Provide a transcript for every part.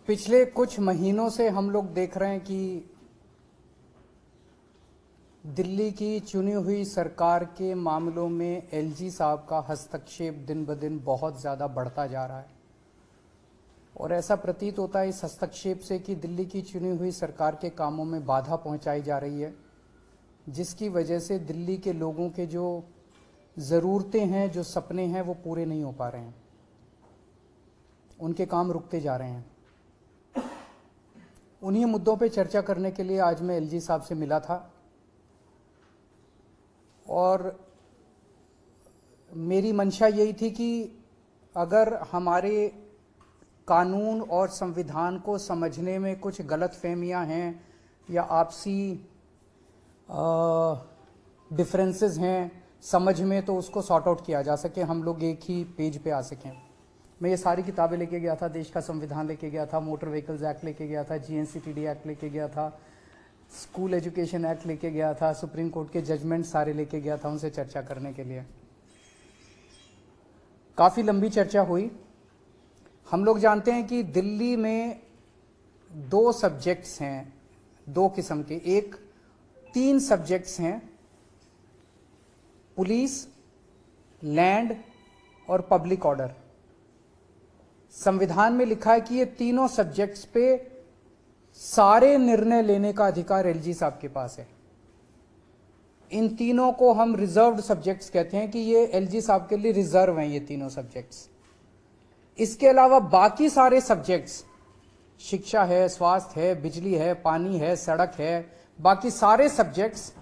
पिछले कुछ महीनों से हम लोग देख रहे हैं कि दिल्ली की चुनी हुई सरकार के मामलों में एलजी साहब का हस्तक्षेप दिन ब दिन बहुत ज़्यादा बढ़ता जा रहा है और ऐसा प्रतीत होता है इस हस्तक्षेप से कि दिल्ली की चुनी हुई सरकार के कामों में बाधा पहुंचाई जा रही है, जिसकी वजह से दिल्ली के लोगों के जो ज़रूरतें हैं, जो सपने हैं, वो पूरे नहीं हो पा रहे हैं। उनके काम रुकते जा रहे हैं। उन्हीं मुद्दों पे चर्चा करने के लिए आज मैं एलजी साहब से मिला था और मेरी मंशा यही थी कि अगर हमारे कानून और संविधान को समझने में कुछ गलतफहमियां हैं या आपसी डिफरेंसेस हैं समझ में, तो उसको सॉर्ट आउट किया जा सके, हम लोग एक ही पेज पे आ सकें। मैं ये सारी किताबें लेके गया था, देश का संविधान लेके गया था, मोटर व्हीकल्स एक्ट लेके गया था, जीएनसीटीडी एक्ट लेके गया था, स्कूल एजुकेशन एक्ट लेके गया था, सुप्रीम कोर्ट के जजमेंट सारे लेके गया था उनसे चर्चा करने के लिए। काफ़ी लंबी चर्चा हुई। हम लोग जानते हैं कि दिल्ली में दो सब्जेक्ट्स हैं, दो किस्म के, एक 3 सब्जेक्ट्स हैं, पुलिस, लैंड और पब्लिक ऑर्डर। संविधान में लिखा है कि ये तीनों सब्जेक्ट्स पे सारे निर्णय लेने का अधिकार एलजी साहब के पास है। इन तीनों को हम रिजर्व्ड सब्जेक्ट्स कहते हैं कि ये एलजी साहब के लिए रिजर्व हैं ये तीनों सब्जेक्ट्स। इसके अलावा बाकी सारे सब्जेक्ट्स, शिक्षा है, स्वास्थ्य है, बिजली है, पानी है, सड़क है, बाकी सारे सब्जेक्ट्स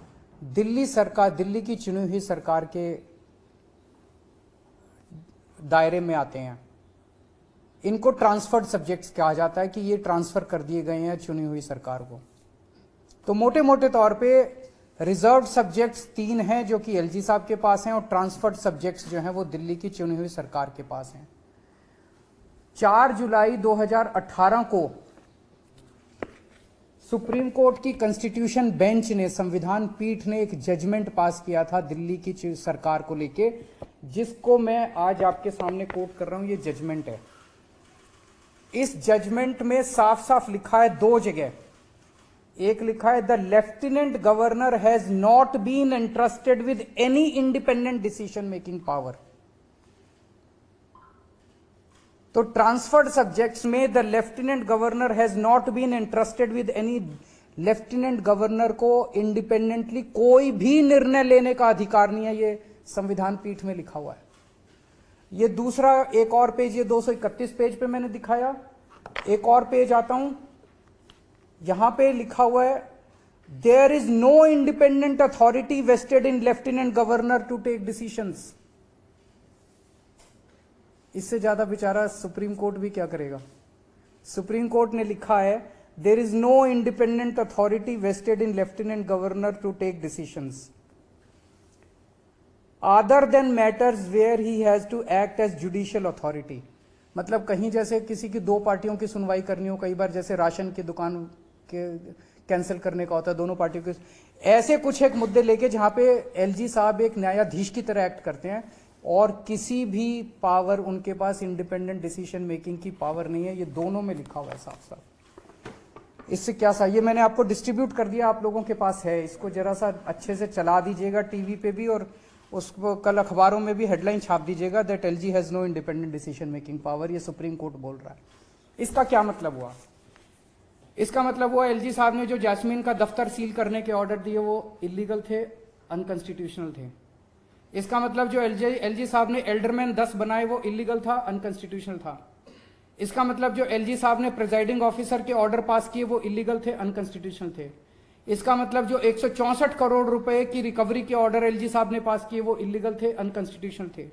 दिल्ली सरकार, दिल्ली की चुनी हुई सरकार के दायरे में आते हैं। इनको ट्रांसफर्ड सब्जेक्ट्स कहा जाता है कि ये ट्रांसफर कर दिए गए हैं चुनी हुई सरकार को। तो मोटे मोटे तौर पे रिजर्व्ड सब्जेक्ट्स 3 हैं जो कि एलजी साहब के पास हैं और ट्रांसफर्ड सब्जेक्ट्स जो हैं वो दिल्ली की चुनी हुई सरकार के पास हैं। 4 जुलाई 2018 को सुप्रीम कोर्ट की कॉन्स्टिट्यूशन बेंच ने, संविधान पीठ ने एक जजमेंट पास किया था दिल्ली की सरकार को लेके, जिसको मैं आज आपके सामने कोट कर रहा हूं। ये जजमेंट है। इस जजमेंट में साफ साफ लिखा है 2 जगह। एक लिखा है the lieutenant governor has not been entrusted with any independent decision making power. तो ट्रांसफर्ड सब्जेक्ट्स में the lieutenant governor has not been entrusted with any, lieutenant governor को इंडिपेंडेंटली कोई भी निर्णय लेने का अधिकार नहीं है। ये संविधान पीठ में लिखा हुआ है। ये दूसरा एक और पेज, ये 231 पेज पे मैंने दिखाया। एक और पेज आता हूं, यहां पे लिखा हुआ है there is no independent authority vested in lieutenant governor to take decisions. इससे ज्यादा बेचारा सुप्रीम कोर्ट भी क्या करेगा। सुप्रीम कोर्ट ने लिखा है there is no independent authority vested in lieutenant governor to take decisions other than matters where he has to act as judicial authority. मतलब कहीं जैसे किसी की 2 पार्टियों की सुनवाई करनी हो, कई बार जैसे राशन की दुकान के कैंसिल करने का होता है, दोनों पार्टियों के, ऐसे कुछ एक मुद्दे लेके जहां पे एलजी साहब एक न्यायाधीश की तरह एक्ट करते हैं और किसी भी पावर, उनके पास इंडिपेंडेंट डिसीजन मेकिंग की पावर नहीं है। ये दोनों में लिखा हुआ है साफ साफ। इससे क्या सा, ये मैंने आपको डिस्ट्रीब्यूट कर दिया, आप लोगों के पास है। इसको जरा सा अच्छे से चला दीजिएगा टीवी पे भी, और उसको कल अखबारों में भी हेडलाइन छाप दीजिएगा that LG has no independent decision making power. ये सुप्रीम कोर्ट बोल रहा है। इसका क्या मतलब हुआ? इसका मतलब हुआ एलजी साहब ने जो जैस्मीन का दफ्तर सील करने के ऑर्डर दिए वो इलीगल थे, अनकॉन्स्टिट्यूशनल थे। इसका मतलब जो एलजी साहब ने एल्डरमैन 10 बनाए वो इलीगल था, अनकॉन्स्टिट्यूशनल था। इसका मतलब जो एलजी साहब ने प्रिजाइडिंग ऑफिसर के ऑर्डर पास किए वो इलीगल थे, अनकॉन्स्टिट्यूशनल थे। इसका मतलब जो 164 करोड़ रुपए की रिकवरी के ऑर्डर एलजी साहब ने पास किए वो इलीगल थे, अनकॉन्स्टिट्यूशनल थे।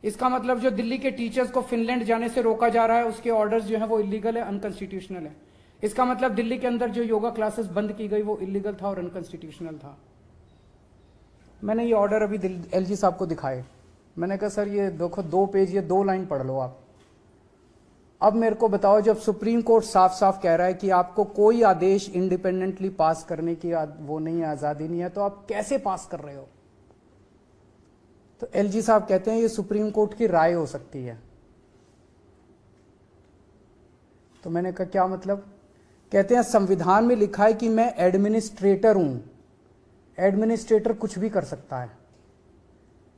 इसका मतलब जो दिल्ली के टीचर्स को फिनलैंड जाने से रोका जा रहा है उसके ऑर्डर्स जो है वो इलीगल है, अनकॉन्स्टिट्यूशनल है। इसका मतलब दिल्ली के अंदर जो योगा क्लासेस बंद की गई वो इलीगल था और अनकॉन्स्टिट्यूशनल था। मैंने ये ऑर्डर अभी एलजी साहब को दिखाए। मैंने कहा सर ये देखो 2 पेज, ये 2 लाइन पढ़ लो आप। अब मेरे को बताओ, जब सुप्रीम कोर्ट साफ साफ कह रहा है कि आपको कोई आदेश इंडिपेंडेंटली पास करने की वो नहीं है, आजादी नहीं है, तो आप कैसे पास कर रहे हो? तो एलजी साहब कहते हैं ये सुप्रीम कोर्ट की राय हो सकती है। तो मैंने कहा क्या मतलब? कहते हैं संविधान में लिखा है कि मैं एडमिनिस्ट्रेटर हूं। एडमिनिस्ट्रेटर कुछ भी कर सकता है,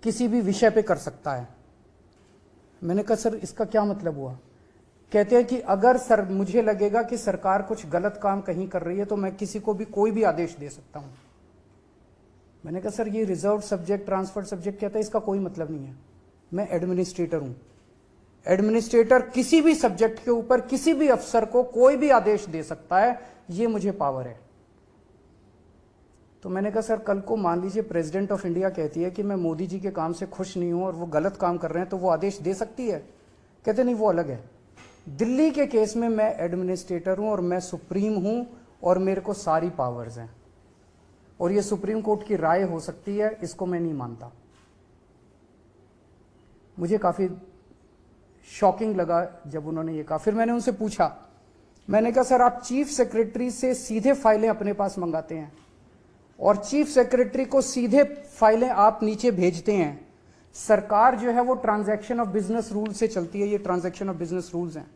किसी भी विषय पे कर सकता है। मैंने कहा सर इसका क्या मतलब हुआ? कहते हैं कि अगर सर मुझे लगेगा कि सरकार कुछ गलत काम कहीं कर रही है तो मैं किसी को भी कोई भी आदेश दे सकता हूं। मैंने कहा सर ये रिजर्व सब्जेक्ट, ट्रांसफर सब्जेक्ट कहता है, इसका कोई मतलब नहीं है। मैं एडमिनिस्ट्रेटर हूं। एडमिनिस्ट्रेटर किसी भी सब्जेक्ट के ऊपर किसी भी अफसर को कोई भी आदेश दे सकता है, ये मुझे पावर है। तो मैंने कहा सर कल को मान लीजिए प्रेसिडेंट ऑफ इंडिया कहती है कि मैं मोदी जी के काम से खुश नहीं हूं और वो गलत काम कर रहे हैं, तो वो आदेश दे सकती है? कहते नहीं, वो अलग है। दिल्ली के केस में मैं एडमिनिस्ट्रेटर हूं और मैं सुप्रीम हूं और मेरे को सारी पावर्स हैं और ये सुप्रीम कोर्ट की राय हो सकती है, इसको मैं नहीं मानता। मुझे काफी शॉकिंग लगा जब उन्होंने ये कहा। फिर मैंने उनसे पूछा, मैंने कहा सर आप चीफ सेक्रेटरी से सीधे फाइलें अपने पास मंगाते हैं और चीफ सेक्रेटरी को सीधे फाइलें आप नीचे भेजते हैं। सरकार जो है वो ट्रांजैक्शन ऑफ बिजनेस रूल से चलती है, ये ट्रांजैक्शन ऑफ बिजनेस रूल्स हैं।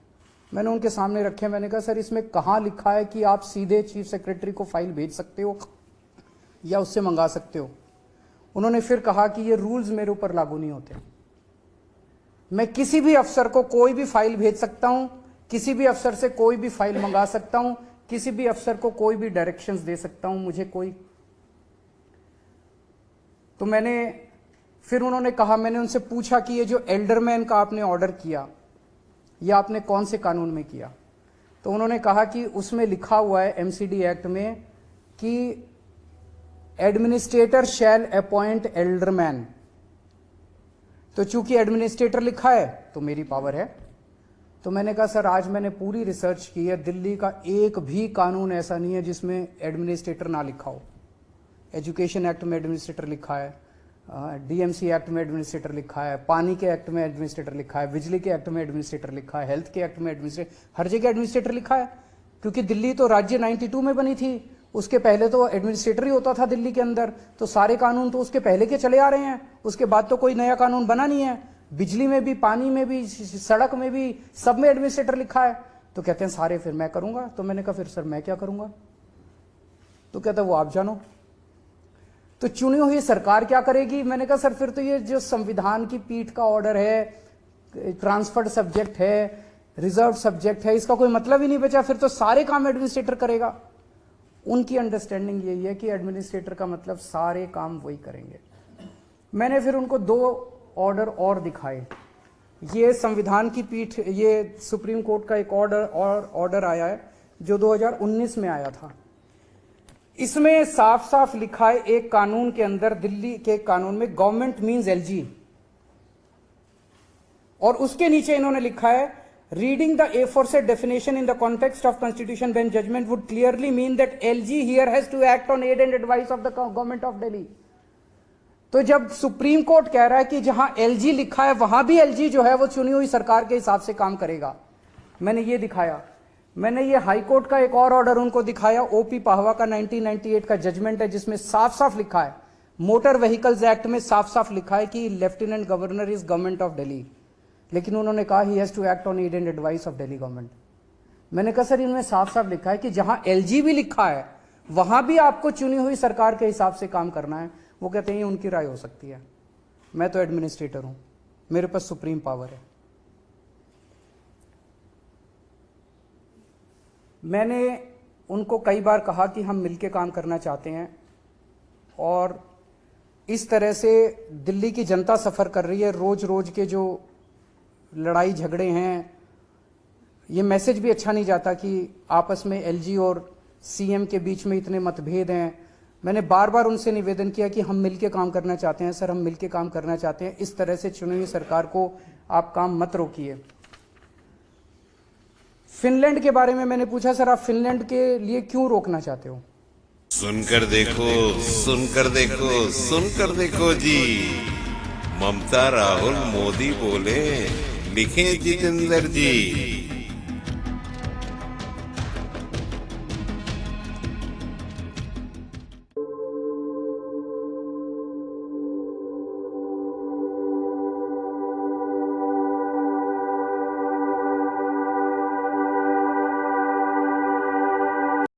मैंने उनके सामने रखे। मैंने कहा सर इसमें कहाँ लिखा है कि आप सीधे चीफ सेक्रेटरी को फाइल भेज सकते हो या उससे मंगा सकते हो? उन्होंने फिर कहा कि ये रूल्स मेरे ऊपर लागू नहीं होते। मैं किसी भी अफसर को कोई भी फाइल भेज सकता हूं, किसी भी अफसर से कोई भी फाइल मंगा सकता हूं, किसी भी अफसर को कोई भी डायरेक्शंस दे सकता हूं, मुझे कोई। तो फिर उन्होंने कहा, मैंने उनसे पूछा कि ये जो एल्डरमैन का आपने ऑर्डर किया, ये आपने कौन से कानून में किया? तो उन्होंने कहा कि उसमें लिखा हुआ है एमसीडी एक्ट में कि एडमिनिस्ट्रेटर शैल अपॉइंट एल्डरमैन। तो चूंकि एडमिनिस्ट्रेटर लिखा है तो मेरी पावर है। तो मैंने कहा सर आज मैंने पूरी रिसर्च की है, दिल्ली का एक भी कानून ऐसा नहीं है जिसमें एडमिनिस्ट्रेटर ना लिखा हो। एजुकेशन एक्ट में एडमिनिस्ट्रेटर लिखा है, डीएमसी एक्ट में एडमिनिस्ट्रेटर लिखा है, पानी के एक्ट में एडमिनिस्ट्रेटर लिखा है, बिजली के एक्ट में एडमिनिस्ट्रेटर लिखा है, हेल्थ के एक्ट में एडमिनिस्ट्रेटर, हर जगह एडमिनिस्ट्रेटर लिखा है। क्योंकि दिल्ली तो राज्य 92 में बनी थी, उसके पहले तो एडमिनिस्ट्रेटर ही होता था दिल्ली के अंदर, तो सारे कानून तो उसके पहले के चले आ रहे हैं, उसके बाद तो कोई नया कानून बना नहीं है। बिजली में भी, पानी में भी, सड़क में भी, सब में एडमिनिस्ट्रेटर लिखा है। तो कहते हैं सारे फिर मैं करूंगा। तो मैंने कहा फिर सर मैं क्या करूंगा? तो कहता वो आप जानो। तो चुनी हुई सरकार क्या करेगी? मैंने कहा सर फिर तो ये जो संविधान की पीठ का ऑर्डर है, ट्रांसफर्ड सब्जेक्ट है, रिजर्व सब्जेक्ट है, इसका कोई मतलब ही नहीं बचा, फिर तो सारे काम एडमिनिस्ट्रेटर करेगा। उनकी अंडरस्टैंडिंग यही है कि एडमिनिस्ट्रेटर का मतलब सारे काम वही करेंगे। मैंने फिर उनको 2 ऑर्डर और दिखाए। ये संविधान की पीठ, ये सुप्रीम कोर्ट का एक ऑर्डर आया है जो 2019 में आया था। इसमें साफ साफ लिखा है एक कानून के अंदर, दिल्ली के कानून में गवर्नमेंट मींस एलजी, और उसके नीचे इन्होंने लिखा है reading the aforesaid definition in the context of constitution bench judgment would clearly mean that LG here has to act on aid and advice of the government of Delhi। तो जब supreme court कह रहा है कि जहां LG लिखा है वहां भी LG जो है वो चुनी हुई सरकार के हिसाब से काम करेगा, मैंने ये दिखाया। मैंने ये हाई कोर्ट का एक और ऑर्डर उनको दिखाया, ओपी पाहवा का 1998 का जजमेंट है, जिसमें साफ साफ लिखा है, मोटर व्हीकल्स एक्ट में साफ साफ लिखा है कि lieutenant governor is government of Delhi, लेकिन उन्होंने कहा he has to act on aid and advice of Delhi government. मैंने कहा सर इनमें साफ साफ लिखा है कि जहां एलजी भी लिखा है वहां भी आपको चुनी हुई सरकार के हिसाब से काम करना है। वो कहते हैं उनकी राय हो सकती है, मैं तो एडमिनिस्ट्रेटर हूं, मेरे पास सुप्रीम पावर है। मैंने उनको कई बार कहा कि हम मिलकर काम करना चाहते हैं और इस तरह से दिल्ली की जनता सफर कर रही है, रोज रोज के जो लड़ाई झगड़े हैं, ये मैसेज भी अच्छा नहीं जाता कि आपस में एलजी और सीएम के बीच में इतने मतभेद हैं। मैंने बार बार उनसे निवेदन किया कि हम मिलके काम करना चाहते हैं, सर हम मिलके काम करना चाहते हैं, इस तरह से चुनी हुई सरकार को आप काम मत रोकिए। फिनलैंड के बारे में मैंने पूछा, सर आप फिनलैंड के लिए क्यों रोकना चाहते हो? सुनकर देखो, सुनकर देखो, सुनकर देखो जी। ममता राहुल मोदी बोले, लिखे जितेंद्र जी,